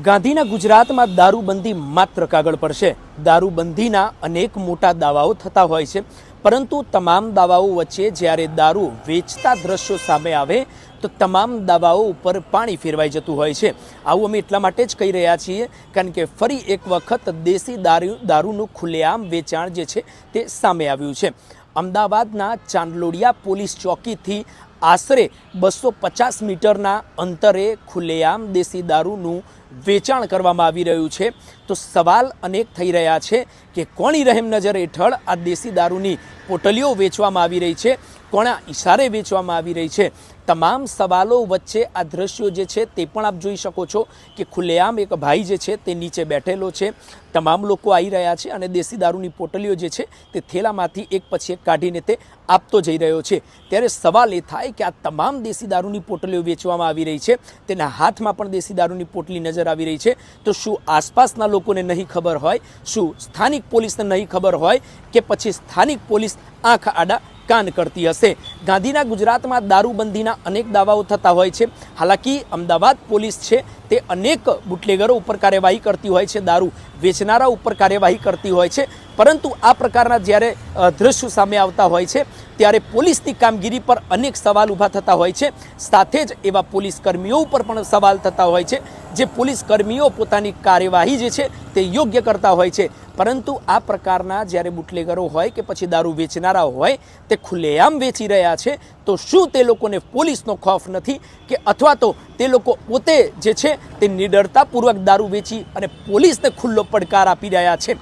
ગાંધીના ગુજરાતમાં દારૂબંધી માત્ર કાગળ પર છે। દારૂબંધીના અનેક મોટા દાવાઓ થતા હોય છે, પરંતુ તમામ દાવાઓ વચ્ચે જ્યારે દારૂ વેચતા દ્રશ્યો સામે આવે તો તમામ દાવાઓ ઉપર પાણી ફેરવાઈ જતું હોય છે। આવું અમે એટલા માટે જ કહી રહ્યા છીએ કારણ કે ફરી એક વખત દેશી દારૂનું ખુલ્લેઆમ વેચાણ જે છે તે સામે આવ્યું છે। અમદાવાદના ચાંદલોડિયા પોલીસ ચોકીથી આશરે 250 મીટરના અંતરે ખુલ્લેઆમ દેશી દારૂનું વેચાણ કરવામાં આવી રહ્યું છે। તો સવાલ અનેક થઈ રહ્યા છે કે કોની રહેમ નજર હેઠળ આ દેશી દારૂની પોટલીઓ વેચવામાં આવી રહી છે, કોના ઇશારે વેચવામાં આવી રહી છે। તમામ સવાલો વચ્ચે આ દ્રશ્યો જે છે તે પણ આપ જોઈ શકો છો કે ખુલ્લેઆમ એક ભાઈ જે છે તે નીચે બેઠેલો છે। તમામ લોકો આવી રહ્યા છે અને દેશી દારૂની પોટલીઓ જે છે તે થેલામાંથી એક પછી એક કાઢીને તે આપતો જઈ રહ્યો છે। ત્યારે સવાલ એ થાય કે આ તમામ દેશી દારૂની પોટલીઓ વેચવામાં આવી રહી છે, તેના હાથમાં પણ દેશી દારૂની પોટલી નજર આવી રહી છે, તો શું આસપાસના લોકોને નહીં ખબર હોય, શું સ્થાનિક પોલીસને નહીં ખબર હોય કે પછી સ્થાનિક પોલીસ આંખ આડા કાન કરતી હશે। ગાંધીના ગુજરાતમાં દારૂબંધીના અનેક દાવાઓ થતા હોય છે। હાલાકી અમદાવાદ પોલીસ છે તે અનેક બુટલેગરો ઉપર કાર્યવાહી કરતી હોય છે, દારૂ વેચનારા ઉપર કાર્યવાહી કરતી હોય છે, પરંતુ આ પ્રકારના જ્યારે દ્રશ્યો સામે આવતા હોય છે ત્યારે પોલીસની કામગીરી પર અનેક સવાલ ઊભા થતા હોય છે। સાથે જ એવા પોલીસ કર્મીઓ ઉપર પણ સવાલ થતા હોય છે, જે પોલીસ કર્મીઓ પોતાની કાર્યવાહી જે છે તે યોગ્ય કરતા હોય છે, પરંતુ આ પ્રકારના જ્યારે બુટલેગરો હોય કે પછી દારૂ વેચનારા હોય તે ખુલ્લેઆમ વેચી રહ્યા છે, તો શું તે લોકોને પોલીસનો ખોફ નથી કે અથવા તો તે લોકો પોતે જે છે તે નિડરતાપૂર્વક દારૂ વેચી અને પોલીસને ખુલ્લો પડકાર આપી રહ્યા છે।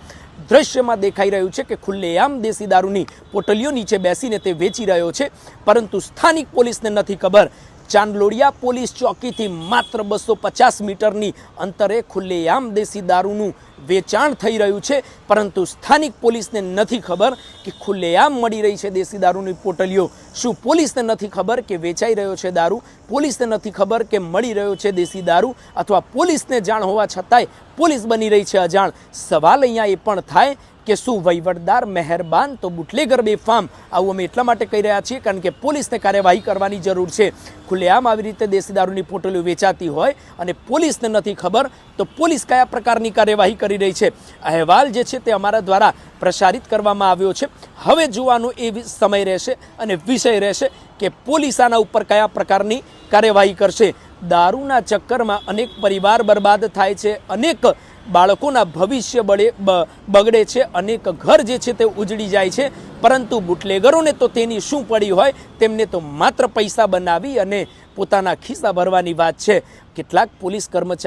દ્રશ્યમાં દેખાઈ રહ્યું છે કે ખુલ્લેઆમ દેશી દારૂની પોટલીઓ નીચે બેસીને તે વેચી રહ્યો છે, પરંતુ સ્થાનિક પોલીસને નથી ખબર। ચાંદલોડિયા પોલીસ ચોકીથી માત્ર 250 મીટરની અંતરે ખુલ્લેઆમ દેશી દારૂનું વેચાણ થઈ રહ્યું છે, પરંતુ સ્થાનિક પોલીસને નથી ખબર કે ખુલ્લેઆમ મળી રહી છે દેશી દારૂની પોટલીઓ। શું પોલીસને નથી ખબર કે વેચાઈ રહ્યો છે દારૂ? પોલીસને નથી ખબર કે મળી રહ્યો છે દેશી દારૂ? અથવા પોલીસને જાણ હોવા છતાંય પોલીસ બની રહી છે અજાણ? સવાલ અહીંયા એ પણ થાય કે શું વહીવટદાર મહેરબાન તો બુટલેગર બેફામ? આવું અમે એટલા માટે કહી રહ્યા છીએ કારણ કે પોલીસને કાર્યવાહી કરવાની જરૂર છે। ખુલ્લેઆમ આવી રીતે દેશી દારૂની પોટલીઓ વેચાતી હોય અને પોલીસને નથી ખબર, તો પોલીસ કયા પ્રકારની કાર્યવાહી કરી રહી છે? અહેવાલ જે છે તે અમારા દ્વારા પ્રસારિત કરવામાં આવ્યો છે। હવે જોવાનો એ સમય રહેશે અને વિષય રહેશે કે પોલીસ આના ઉપર કયા પ્રકારની કાર્યવાહી કરશે। દારૂના ચક્કરમાં અનેક પરિવાર બરબાદ થાય છે, અનેક બાળકોના ભવિષ્ય બગડે છે, અનેક ઘર જે છે તે ઉજળી જાય છે, પરંતુ બુટલેગરોને તો તેની શું પડી હોય, તેમને તો માત્ર પૈસા બનાવી અને પોતાના ખિસ્સા ભરવાની વાત છે। કેટલાક પોલીસ કર્મચારી